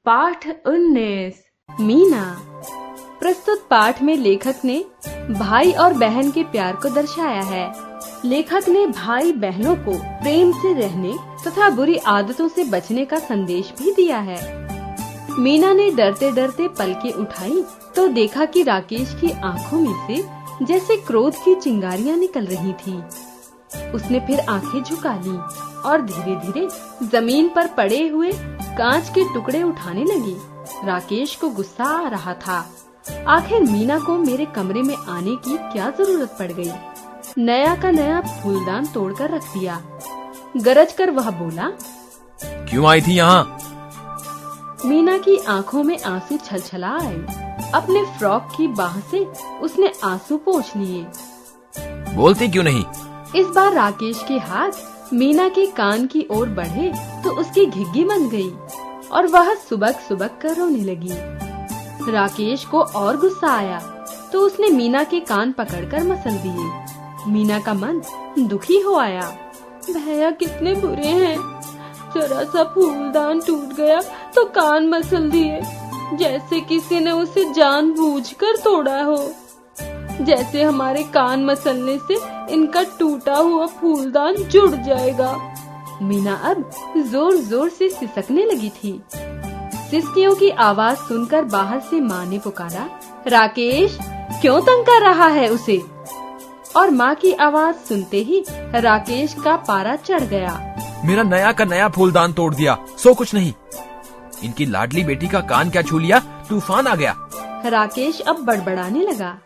पाठ 19 मीना। प्रस्तुत पाठ में लेखक ने भाई और बहन के प्यार को दर्शाया है। लेखक ने भाई बहनों को प्रेम से रहने तथा बुरी आदतों से बचने का संदेश भी दिया है। मीना ने डरते डरते पलकें उठाई तो देखा कि राकेश की आंखों में से जैसे क्रोध की चिंगारियां निकल रही थी। उसने फिर आंखें झुका ली और धीरे धीरे जमीन पर पड़े हुए कांच के टुकड़े उठाने लगी। राकेश को गुस्सा आ रहा था। आखिर मीना को मेरे कमरे में आने की क्या जरूरत पड़ गई। नया का नया फूलदान तोड़कर रख दिया। गरज कर वह बोला, क्यों आई थी यहाँ? मीना की आंखों में आंसू छलछला आए। अपने फ्रॉक की बाह से उसने आंसू पोंछ लिए। बोलती क्यों नहीं? इस बार राकेश के हाथ मीना के कान की ओर बढ़े तो उसकी घिग्गी बन गई और वह सुबक सुबक कर रोने लगी। राकेश को और गुस्सा आया तो उसने मीना के कान पकड़कर मसल दिए। मीना का मन दुखी हो आया। भैया कितने बुरे हैं, जरा सा फूलदान टूट गया तो कान मसल दिए, जैसे किसी ने उसे जानबूझकर तोड़ा हो। जैसे हमारे कान मसलने से इनका टूटा हुआ फूलदान जुड़ जाएगा। मीना अब जोर जोर से सिसकने लगी थी। सिसकियों की आवाज सुनकर बाहर से माँ ने पुकारा, राकेश क्यों तंग कर रहा है उसे? और माँ की आवाज सुनते ही राकेश का पारा चढ़ गया। मेरा नया का नया फूलदान तोड़ दिया, सो कुछ नहीं। इनकी लाडली बेटी का कान क्या छू लिया, तूफान आ गया। राकेश अब बड़बड़ाने लगा।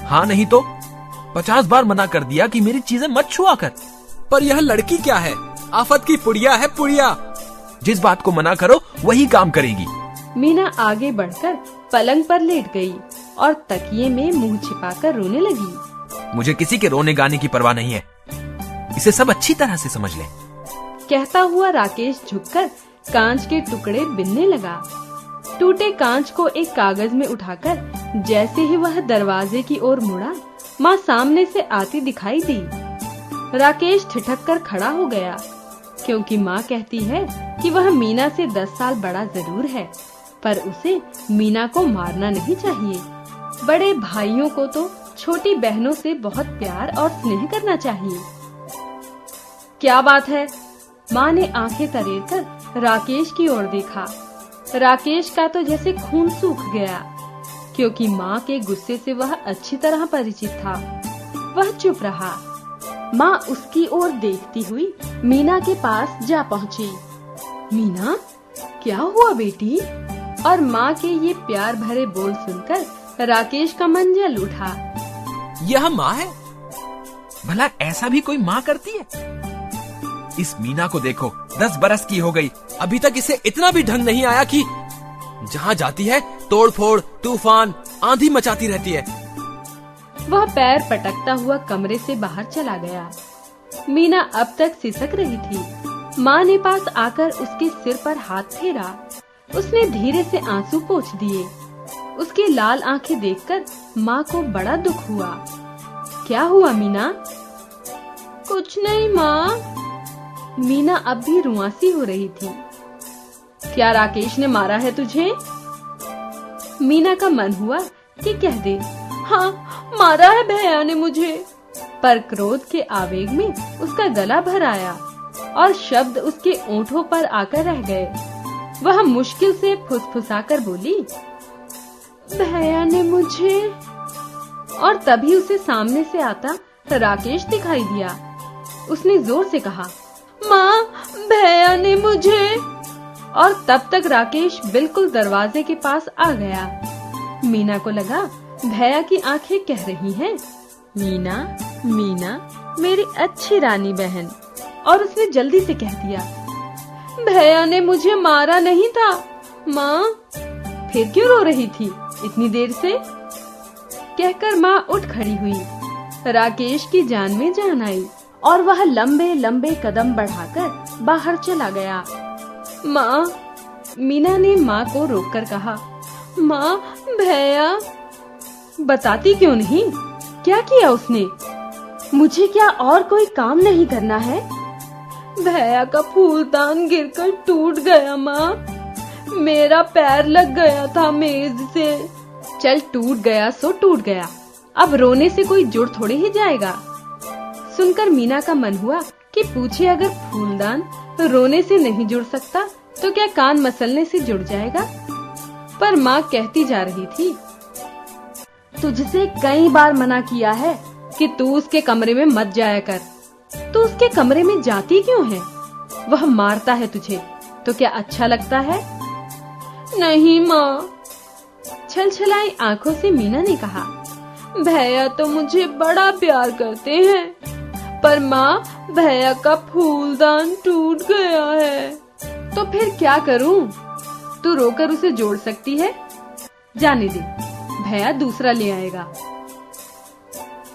हाँ नहीं तो 50 बार मना कर दिया कि मेरी चीजें मत छुआ कर। पर यह लड़की क्या है, आफत की पुड़िया है पुड़िया। जिस बात को मना करो वही काम करेगी। मीना आगे बढ़कर पलंग पर लेट गई और तकिए में मुंह छिपाकर रोने लगी। मुझे किसी के रोने गाने की परवाह नहीं है, इसे सब अच्छी तरह से समझ ले। कहता हुआ राकेश झुककर कांच के टुकड़े बिनने लगा। टूटे कांच को एक कागज में उठाकर जैसे ही वह दरवाजे की ओर मुड़ा, माँ सामने से आती दिखाई दी। राकेश ठिठक कर खड़ा हो गया, क्योंकि माँ कहती है कि वह मीना से 10 साल बड़ा जरूर है, पर उसे मीना को मारना नहीं चाहिए। बड़े भाइयों को तो छोटी बहनों से बहुत प्यार और स्नेह करना चाहिए। क्या बात है? माँ ने आंखें तरेर कर राकेश की ओर देखा। राकेश का तो जैसे खून सूख गया, क्योंकि माँ के गुस्से से वह अच्छी तरह परिचित था। वह चुप रहा। माँ उसकी ओर देखती हुई मीना के पास जा पहुँची। मीना, क्या हुआ बेटी? और माँ के ये प्यार भरे बोल सुनकर राकेश का मन जल उठा। यह माँ है? भला ऐसा भी कोई माँ करती है? इस मीना को देखो, 10 बरस की हो गई, अभी तक इसे इतना भी ढंग नहीं आया कि जहाँ जाती है तोड़फोड़, तूफान, आंधी मचाती रहती है। वह पैर पटकता हुआ कमरे से बाहर चला गया। मीना अब तक सिसक रही थी। माँ ने पास आकर उसके सिर पर हाथ फेरा। उसने धीरे से आंसू पोंछ दिए। उसकी लाल आंखें देखकर माँ को बड़ा दुख हुआ। क्या हुआ मीना? कुछ नहीं माँ। मीना अब भी रुआंसी हो रही थी। क्या राकेश ने मारा है तुझे? मीना का मन हुआ कि कह दे, हाँ मारा है भैया ने मुझे, पर क्रोध के आवेग में उसका गला भर आया और शब्द उसके ओंठों पर आकर रह गए। वह मुश्किल से फुसफुसाकर बोली, भैया ने मुझे। और तभी उसे सामने से आता राकेश दिखाई दिया। उसने जोर से कहा, माँ भैया ने मुझे। और तब तक राकेश बिल्कुल दरवाजे के पास आ गया। मीना को लगा भैया की आंखें कह रही हैं, मीना मीना मेरी अच्छी रानी बहन। और उसने जल्दी से कह दिया, भैया ने मुझे मारा नहीं था माँ। फिर क्यों रो रही थी इतनी देर से? कहकर माँ उठ खड़ी हुई। राकेश की जान में जान आई और वह लंबे लंबे कदम बढ़ाकर बाहर चला गया। माँ, मीना ने माँ को रोककर कहा, माँ भैया। बताती क्यों नहीं? क्या किया उसने? मुझे क्या और कोई काम नहीं करना है? भैया का फूलदान गिरकर टूट गया माँ। मेरा पैर लग गया था मेज से। चल टूट गया सो टूट गया, अब रोने से कोई जुड़ थोड़े ही जाएगा। सुनकर मीना का मन हुआ कि पूछे अगर फूलदान रोने से नहीं जुड़ सकता तो क्या कान मसलने से जुड़ जाएगा। पर माँ कहती जा रही थी, तुझसे कई बार मना किया है कि तू उसके कमरे में मत जाया कर। तू उसके कमरे में जाती क्यों है? वह मारता है तुझे तो क्या अच्छा लगता है? नहीं माँ। छलछलाई आंखों से मीना ने कहा, भैया तो मुझे बड़ा प्यार करते हैं, पर माँ भैया का फूलदान टूट गया है। तो फिर क्या करूं? तू रोकर उसे जोड़ सकती है। जाने दे, भैया दूसरा ले आएगा।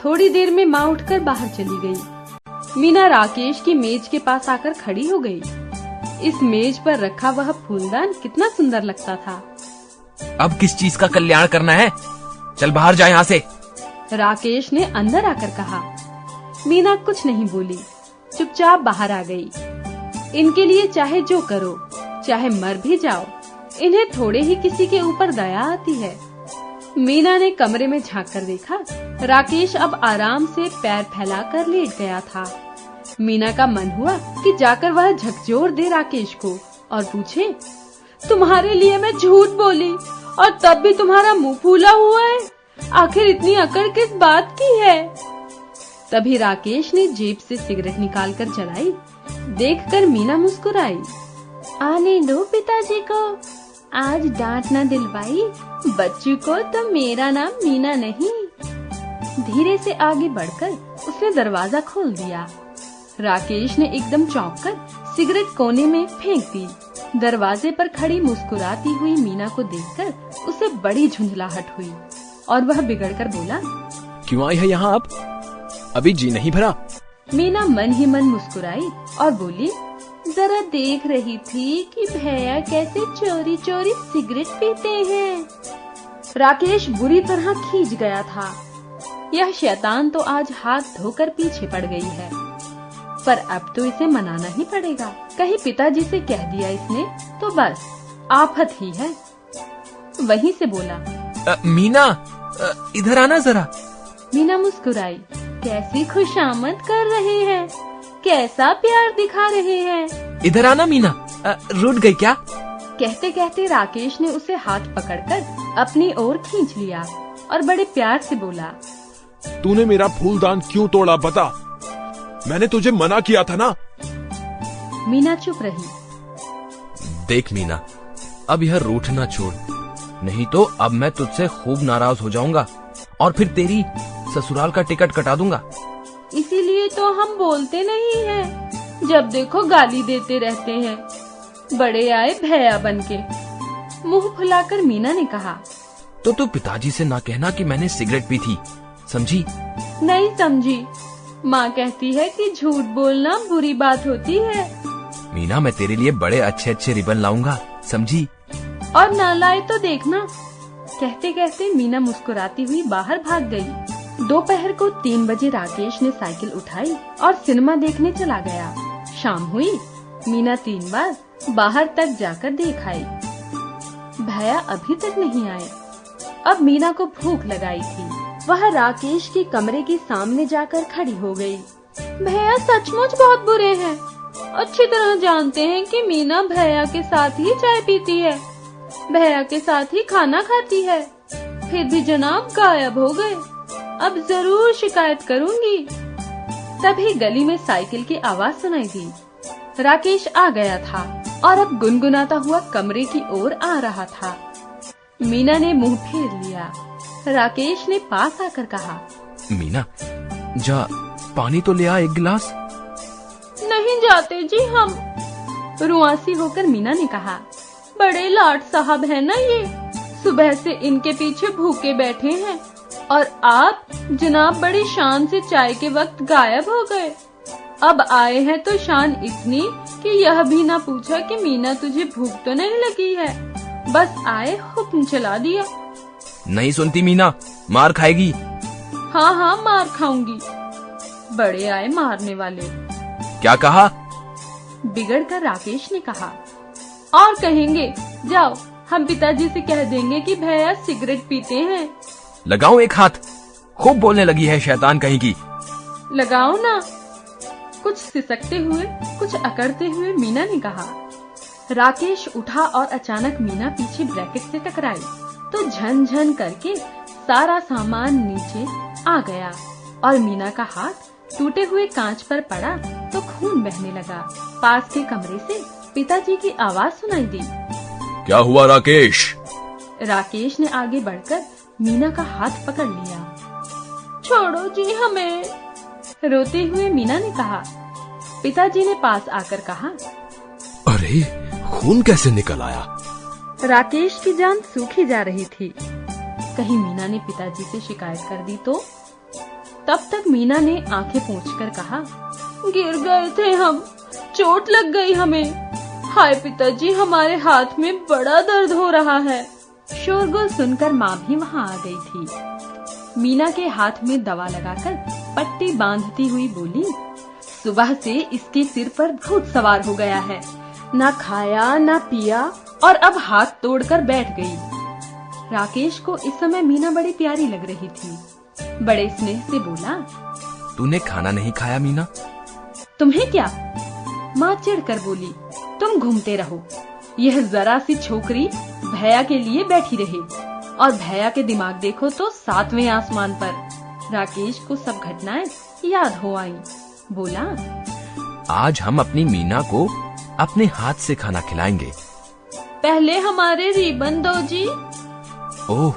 थोड़ी देर में माँ उठकर बाहर चली गई। मीना राकेश की मेज के पास आकर खड़ी हो गई। इस मेज पर रखा वह फूलदान कितना सुंदर लगता था। अब किस चीज का कल्याण करना है? चल बाहर जा यहाँ से। राकेश ने अंदर आकर कहा। मीना कुछ नहीं बोली, चुपचाप बाहर आ गई। इनके लिए चाहे जो करो, चाहे मर भी जाओ, इन्हें थोड़े ही किसी के ऊपर दया आती है। मीना ने कमरे में झांक कर देखा, राकेश अब आराम से पैर फैलाकर लेट गया था। मीना का मन हुआ कि जाकर वह झकझोर दे राकेश को और पूछे, तुम्हारे लिए मैं झूठ बोली और तब भी तुम्हारा मुंह फूला हुआ है, आखिर इतनी अकड़ किस बात की है? तभी राकेश ने जेब से सिगरेट निकालकर जलाई। देखकर मीना मुस्कुराई। आने दो पिताजी को, आज डांट न दिलवाई बच्चू को तो मेरा नाम मीना नहीं। धीरे से आगे बढ़कर उसने दरवाजा खोल दिया। राकेश ने एकदम चौंककर सिगरेट कोने में फेंक दी। दरवाजे पर खड़ी मुस्कुराती हुई मीना को देखकर उसे बड़ी झुंझलाहट हुई और वह बिगड़कर बोला, क्यों आई है यहाँ आप? अभी जी नहीं भरा? मीना मन ही मन मुस्कुराई और बोली, जरा देख रही थी कि भैया कैसे चोरी चोरी सिगरेट पीते हैं। राकेश बुरी तरह खींच गया था। यह शैतान तो आज हाथ धोकर पीछे पड़ गई है, पर अब तो इसे मनाना ही पड़ेगा। कहीं पिताजी से कह दिया इसने तो बस आफत ही है। वहीं से बोला, मीना इधर आना जरा। मीना मुस्कुराई। कैसी खुशामद कर रहे हैं, कैसा प्यार दिखा रहे हैं। इधर आना मीना, रूठ गई क्या? कहते कहते राकेश ने उसे हाथ पकड़कर अपनी ओर खींच लिया और बड़े प्यार से बोला, तूने मेरा फूलदान क्यों तोड़ा बता? मैंने तुझे मना किया था ना। मीना चुप रही। देख मीना, अब यह रूठना छोड़, नहीं तो अब मैं तुझसे खूब नाराज हो जाऊंगा और फिर तेरी ससुराल का टिकट कटा दूंगा। इसीलिए तो हम बोलते नहीं हैं, जब देखो गाली देते रहते हैं। बड़े आए भैया बनके। मुंह फुलाकर मीना ने कहा, तो तू पिताजी से ना कहना कि मैंने सिगरेट पी थी, समझी? नहीं समझी। माँ कहती है कि झूठ बोलना बुरी बात होती है। मीना, मैं तेरे लिए बड़े अच्छे अच्छे रिबन लाऊंगा, समझी? और ना लाए तो देखना। कहते कहते मीना मुस्कुराती हुई बाहर भाग गई। दोपहर को 3 बजे राकेश ने साइकिल उठाई और सिनेमा देखने चला गया। शाम हुई, मीना 3 बार बाहर तक जाकर देख आई। भैया अभी तक नहीं आए। अब मीना को भूख लगाई थी। वह राकेश के कमरे के सामने जाकर खड़ी हो गई। भैया सचमुच बहुत बुरे हैं। अच्छी तरह जानते हैं कि मीना भैया के साथ ही चाय पीती है, भैया के साथ ही खाना खाती है, फिर भी जनाब गायब हो गए। अब जरूर शिकायत करूंगी। तभी गली में साइकिल की आवाज सुनाई दी। राकेश आ गया था और अब गुनगुनाता हुआ कमरे की ओर आ रहा था। मीना ने मुंह फेर लिया। राकेश ने पास आकर कहा, मीना, जा पानी तो ले आ 1 गिलास। नहीं जाते जी हम। रुआसी होकर मीना ने कहा, बड़े लाट साहब है ना ये, सुबह से इनके पीछे भूखे बैठे हैं और आप जनाब बड़ी शान से चाय के वक्त गायब हो गए। अब आए हैं तो शान इतनी कि यह भी ना पूछा कि मीना तुझे भूख तो नहीं लगी है, बस आए हुक्म चला दिया। नहीं सुनती मीना, मार खाएगी। हाँ हाँ मार खाऊंगी। बड़े आए मारने वाले। क्या कहा? बिगड़ कर राकेश ने कहा, और कहेंगे जाओ, हम पिताजी से कह देंगे कि भैया सिगरेट पीते हैं। लगाओ एक हाथ, खूब बोलने लगी है शैतान कहीं की। लगाओ ना, कुछ सिसकते हुए, कुछ अकड़ते हुए मीना ने कहा। राकेश उठा और अचानक मीना पीछे ब्रैकेट से टकराई तो झन-झन करके सारा सामान नीचे आ गया और मीना का हाथ टूटे हुए कांच पर पड़ा तो खून बहने लगा। पास के कमरे से पिताजी की आवाज सुनाई दी। क्या हुआ राकेश? राकेश ने आगे बढ़कर मीना का हाथ पकड़ लिया। छोड़ो जी हमें, रोते हुए मीना ने कहा। पिताजी ने पास आकर कहा, अरे खून कैसे निकल आया? राकेश की जान सूखी जा रही थी। कहीं मीना ने पिताजी से शिकायत कर दी तो? तब तक मीना ने आंखें पोंछकर कहा, गिर गए थे हम, चोट लग गई हमें। हाय पिताजी, हमारे हाथ में बड़ा दर्द हो रहा है। शोरगुल सुनकर माँ भी वहाँ आ गई थी। मीना के हाथ में दवा लगाकर पट्टी बांधती हुई बोली, सुबह से इसके सिर पर भूत सवार हो गया है। ना खाया ना पिया और अब हाथ तोड़कर बैठ गई। राकेश को इस समय मीना बड़ी प्यारी लग रही थी। बड़े स्नेह से बोला, तूने खाना नहीं खाया मीना? तुम्हें क्या? माँ चिढ़कर बोली, तुम घूमते रहो। यह जरा सी छोकरी भैया के लिए बैठी रहे और भैया के दिमाग देखो तो 7वें आसमान पर। राकेश को सब घटनाएं याद हो आईं। बोला, आज हम अपनी मीना को अपने हाथ से खाना खिलाएंगे। पहले हमारे रिबन दो जी। ओह।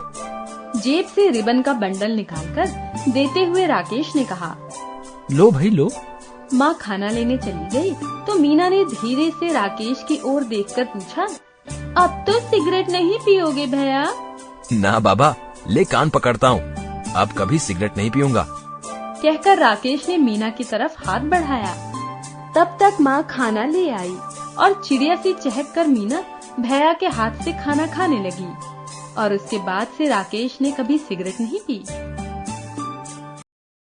जेब से रिबन का बंडल निकालकर देते हुए राकेश ने कहा, लो भाई लो। माँ खाना लेने चली गई तो मीना ने धीरे से राकेश की ओर देखकर पूछा, अब तो सिगरेट नहीं पियोगे भैया? ना बाबा, ले कान पकड़ता हूँ, अब कभी सिगरेट नहीं पीऊंगा। कहकर राकेश ने मीना की तरफ हाथ बढ़ाया। तब तक माँ खाना ले आई और चिड़िया सी चहक कर मीना भैया के हाथ से खाना खाने लगी और उसके बाद से राकेश ने कभी सिगरेट नहीं पी।